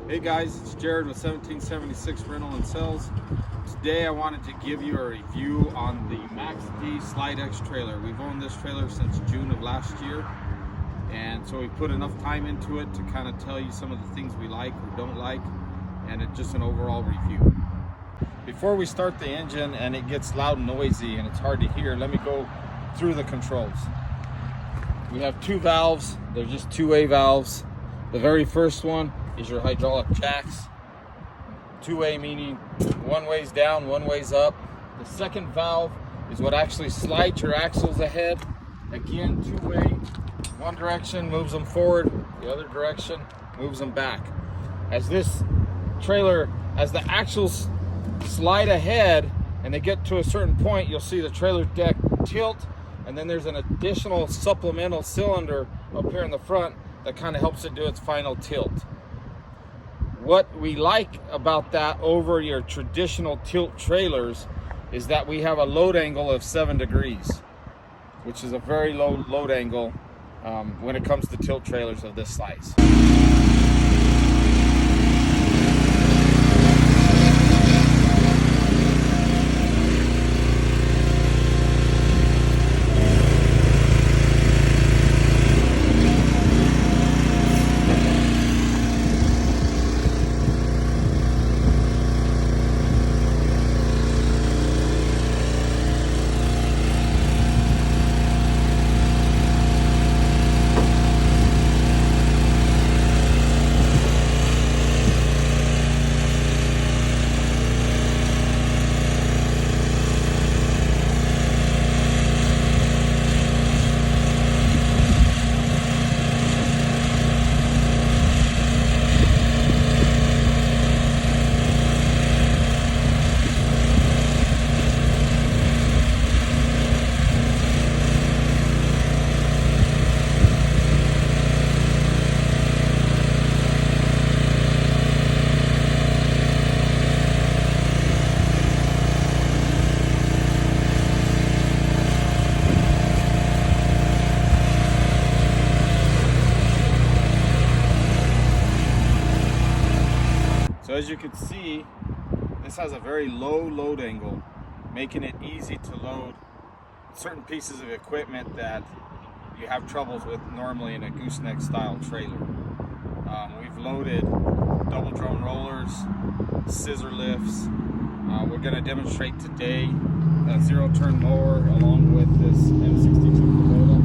Hey guys, it's Jared with 1776 Rental and Sales. Today I wanted to give you a review on the Maxx-D Slide X trailer. We've owned this trailer since June of last year, and so we put enough time into it to kind of tell you some of the things we like or don't like, and it's just an overall review. Before we start the engine and it gets loud and noisy and it's hard to hear, let me go through the controls. We have two valves. They're just two-way valves. The very first one is your hydraulic jacks. Two-way meaning one way's down, one way's up. The second valve is what actually slides your axles ahead. Again, two-way. One direction moves them forward, the other direction moves them back. As this trailer, as the axles slide ahead and they get to a certain point, you'll see the trailer deck tilt, and then there's an additional supplemental cylinder up here in the front that kind of helps it do its final tilt. What we like about that over your traditional tilt trailers is that we have a load angle of 7 degrees, which is a very low load angle when it comes to tilt trailers of this size. So as you can see, this has a very low load angle, making it easy to load certain pieces of equipment that you have troubles with normally in a gooseneck style trailer. We've loaded double drum rollers, scissor lifts. We're going to demonstrate today a zero turn mower along with this M62 Kubota.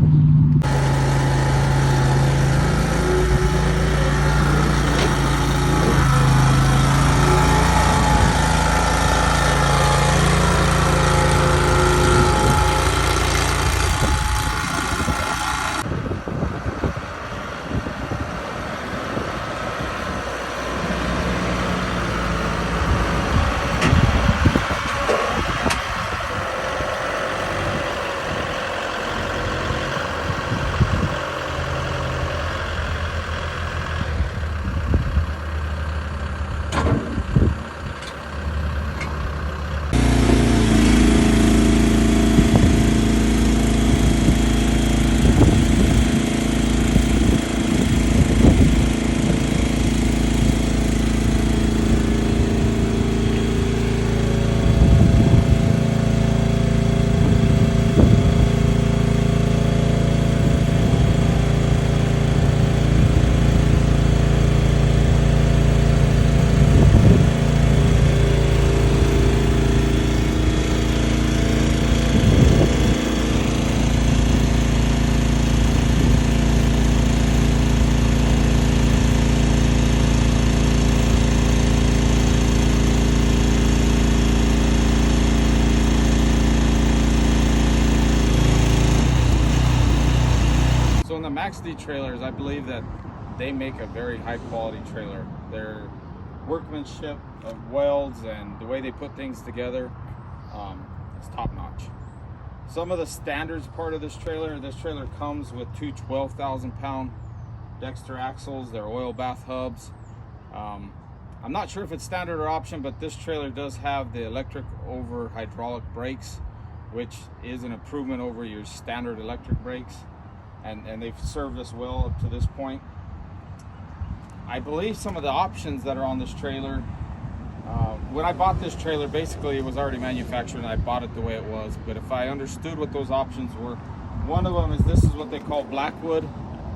The Maxx-D trailers, I believe that they make a very high quality trailer. Their workmanship of welds and the way they put things together is top notch. Some of the standards part of this trailer comes with two 12,000-pound Dexter axles. They're oil bath hubs. I'm not sure if it's standard or option, but this trailer does have the electric over hydraulic brakes, which is an improvement over your standard electric brakes. And they've served us well up to this point. I believe some of the options that are on this trailer, when I bought this trailer, basically it was already manufactured and I bought it the way it was. But if I understood what those options were, one of them is this is what they call blackwood,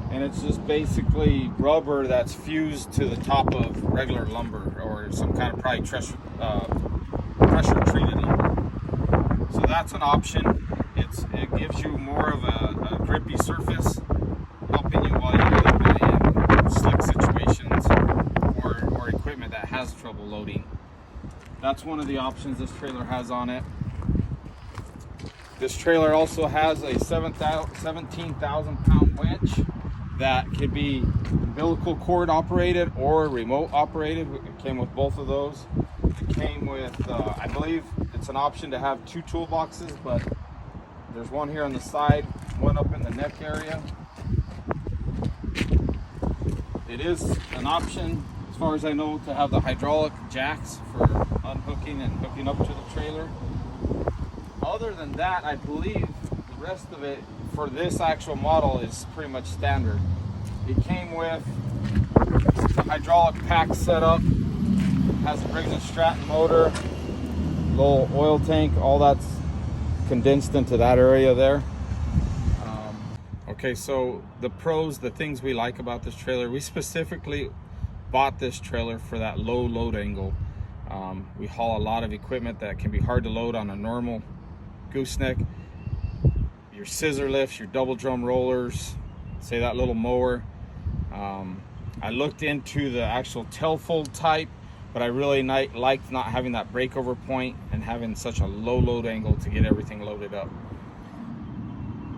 and it's just basically rubber that's fused to the top of regular lumber or some kind of probably pressure treated lumber. So that's an option. It gives you more of a grippy surface, helping you while you're in slick situations or equipment that has trouble loading. That's one of the options this trailer has on it. This trailer also has a 17,000 pound winch that could be umbilical cord operated or remote operated. It came with both of those. It came with, I believe it's an option to have 2 toolboxes, but there's one here on the side, one up in the neck area. It is an option, as far as I know, to have the hydraulic jacks for unhooking and hooking up to the trailer. Other than that, I believe the rest of it for this actual model is pretty much standard. It came with the hydraulic pack setup, has a Briggs & Stratton motor, little oil tank, all that's condensed into that area there. Okay, so the pros, the things we like about this trailer, we specifically bought this trailer for that low load angle. We haul a lot of equipment that can be hard to load on a normal gooseneck. Your scissor lifts, your double drum rollers, say that little mower. I looked into the actual tailfold type, but I really liked not having that breakover point and having such a low load angle to get everything loaded up.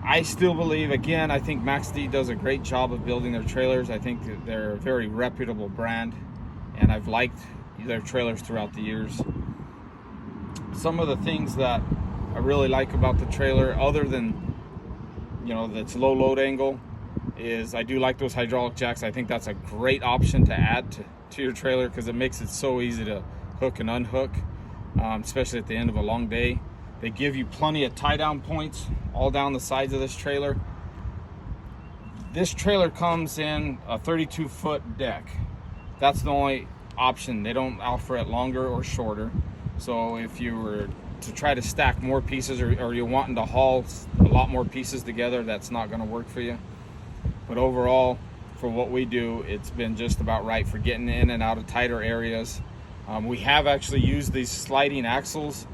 I still believe, again, I think Maxx-D does a great job of building their trailers. I think that they're a very reputable brand, and I've liked their trailers throughout the years. Some of the things that I really like about the trailer, other than, you know, that's low load angle, is I do like those hydraulic jacks. I think that's a great option to add to your trailer because it makes it so easy to hook and unhook, especially at the end of a long day. They give you plenty of tie down points all down the sides of this trailer. This trailer comes in a 32-foot deck. That's the only option. They don't offer it longer or shorter. So if you were to try to stack more pieces or you're wanting to haul a lot more pieces together, that's not going to work for you. But overall, for what we do, it's been just about right for getting in and out of tighter areas. We have actually used these sliding axles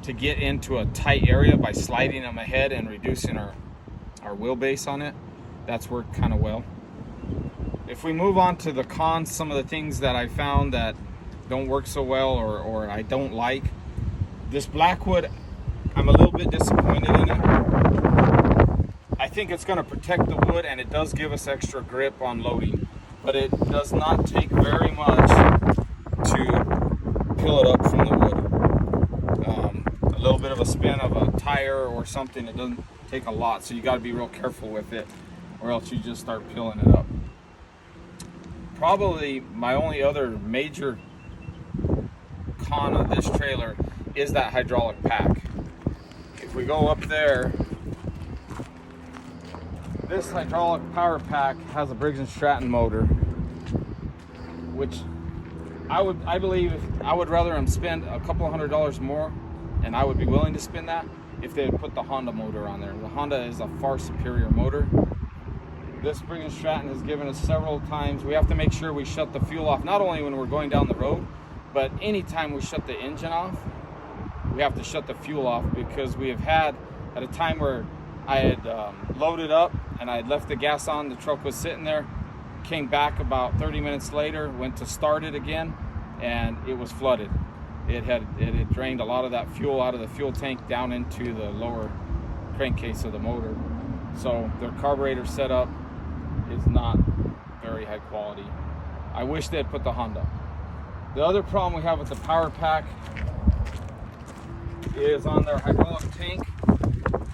to get into a tight area by sliding them ahead and reducing our wheelbase on it. That's worked kind of well. If we move on to the cons, some of the things that I found that don't work so well or I don't like. This blackwood, I'm a little bit disappointed in it. I think it's going to protect the wood and it does give us extra grip on loading, but it does not take very much to peel it up from the wood. A little bit of a spin of a tire or something, it doesn't take a lot, so you got to be real careful with it or else you just start peeling it up. Probably my only other major con of this trailer is that hydraulic pack. If we go up there, this hydraulic power pack has a Briggs & Stratton motor, which I believe I would rather them spend a couple $100 more, and I would be willing to spend that if they had put the Honda motor on there. The Honda is a far superior motor. This Briggs & Stratton has given us several times. We have to make sure we shut the fuel off, not only when we're going down the road, but anytime we shut the engine off, we have to shut the fuel off, because we have had at a time where I had loaded up and I had left the gas on, the truck was sitting there, came back about 30 minutes later, went to start it again, and it was flooded. It had drained a lot of that fuel out of the fuel tank down into the lower crankcase of the motor. So their carburetor setup is not very high quality. I wish they had put the Honda. The other problem we have with the power pack is on their hydraulic tank.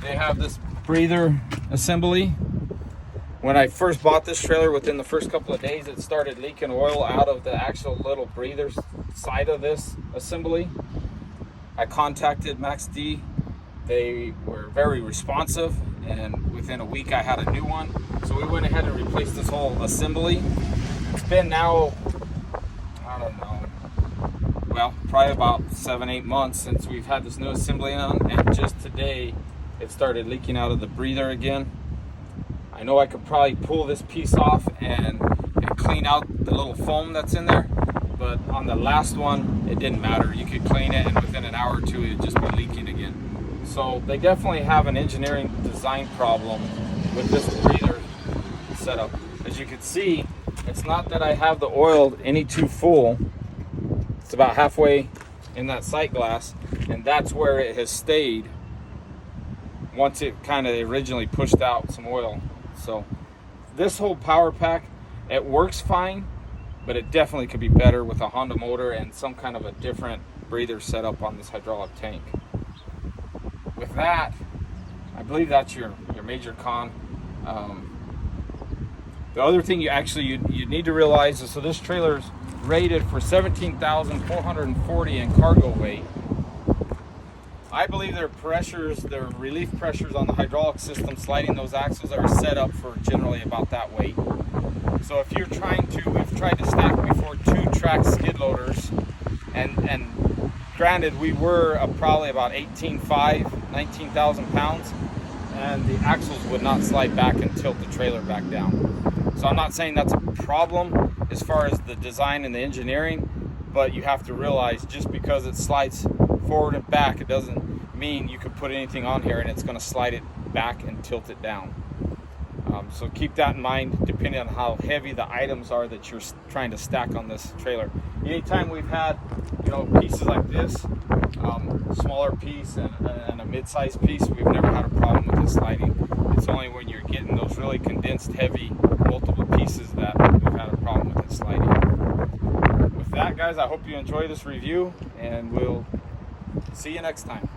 They have this breather assembly. When I first bought this trailer, within the first couple of days, it started leaking oil out of the actual little breather side of this assembly. I contacted Maxx-D. They were very responsive, and within a week I had a new one. So we went ahead and replaced this whole assembly. It's been now don't know, well, probably about 7-8 months since we've had this new assembly on, and just today it started leaking out of the breather again. I know I could probably pull this piece off and clean out the little foam that's in there, but on the last one it didn't matter. You could clean it and within an hour or two it'd just be leaking again. So they definitely have an engineering design problem with this breather setup. As you can see, it's not that I have the oil any too full. It's about halfway in that sight glass, and that's where it has stayed once it kind of originally pushed out some oil. So this whole power pack, it works fine, but it definitely could be better with a Honda motor and some kind of a different breather setup on this hydraulic tank. With that, I believe that's your major con. The other thing you need to realize is, so this trailer's rated for 17,440 in cargo weight. I believe their relief pressures on the hydraulic system sliding those axles are set up for generally about that weight. So if you're we've tried to stack before 2-track skid loaders, and granted we were probably about 19,000 pounds, and the axles would not slide back and tilt the trailer back down. So I'm not saying that's a problem as far as the design and the engineering, but you have to realize just because it slides forward and back, it doesn't mean you could put anything on here and it's going to slide it back and tilt it down. So keep that in mind depending on how heavy the items are that you're trying to stack on this trailer. Anytime we've had, pieces like this, smaller piece and a mid-sized piece, we've never had a problem with it sliding. It's only when you're getting those really condensed, heavy, multiple pieces that we've had a problem with it sliding. With that, guys, I hope you enjoy this review, and we'll see you next time.